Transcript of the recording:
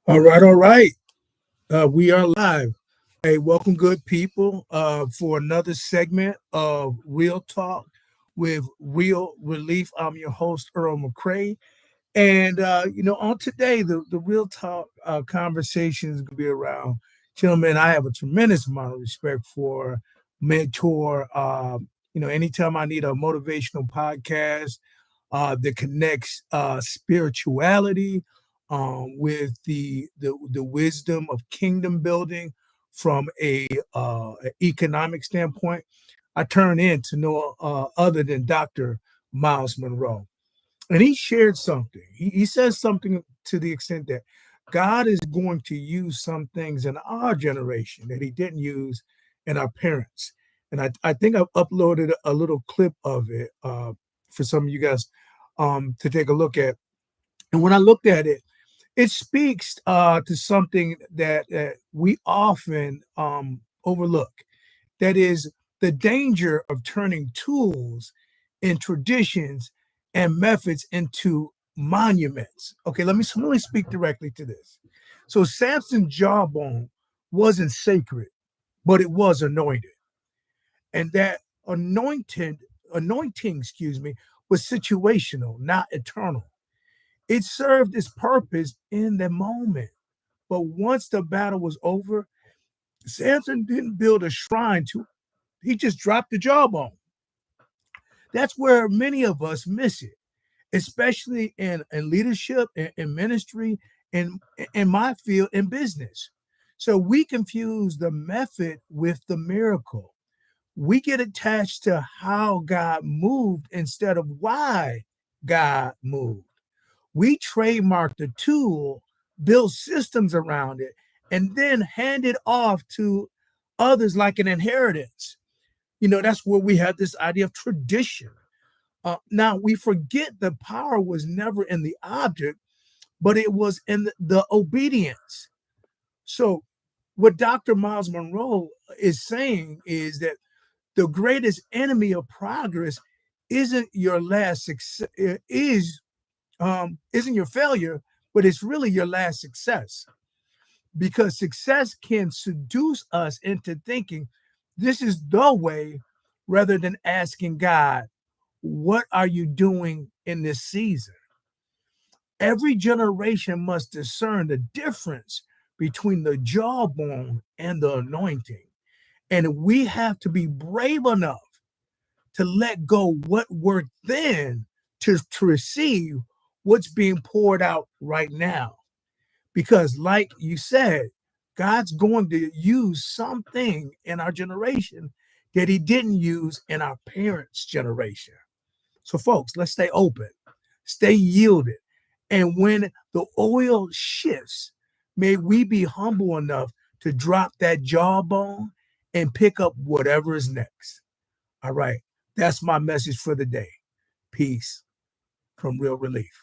All right, all right. We are live. Hey, welcome, good people, for another segment of Real Talk with Real Relief. I'm your host, Earl McCray. And, on today, the Real Talk conversation is going to be around, gentlemen, I have a tremendous amount of respect for mentor. Anytime I need a motivational podcast that connects spirituality with the wisdom of kingdom building from a economic standpoint. I turn in to no other than Dr. Myles Munroe, and he shared something. He says something to the extent that God is going to use some things in our generation that He didn't use in our parents. And I think I've uploaded a little clip of it for some of you guys to take a look at. And when I looked at it, it speaks to something that we often overlook. That is the danger of turning tools and traditions and methods into monuments. Okay, let me speak directly to this. So Samson's jawbone wasn't sacred, but it was anointed, and that anointing, was situational, not eternal. It served its purpose in the moment. But once the battle was over, Samson didn't build a shrine to it. He just dropped the jawbone. That's where many of us miss it, especially in leadership, in ministry, in my field, in business. So we confuse the method with the miracle. We get attached to how God moved instead of why God moved. We trademark the tool, build systems around it, and then hand it off to others like an inheritance. That's where we have this idea of tradition. Now, we forget the power was never in the object, but it was in the obedience. So, what Dr. Myles Munroe is saying is that the greatest enemy of progress isn't your last success, isn't your failure, but it's really your last success. Because success can seduce us into thinking this is the way rather than asking God, what are you doing in this season? Every generation must discern the difference between the jawbone and the anointing. And we have to be brave enough to let go what worked then to receive what's being poured out right now. Because, like you said, God's going to use something in our generation that He didn't use in our parents' generation. So, folks, let's stay open, stay yielded. And when the oil shifts, may we be humble enough to drop that jawbone and pick up whatever is next. All right. That's my message for the day. Peace from Real Relief.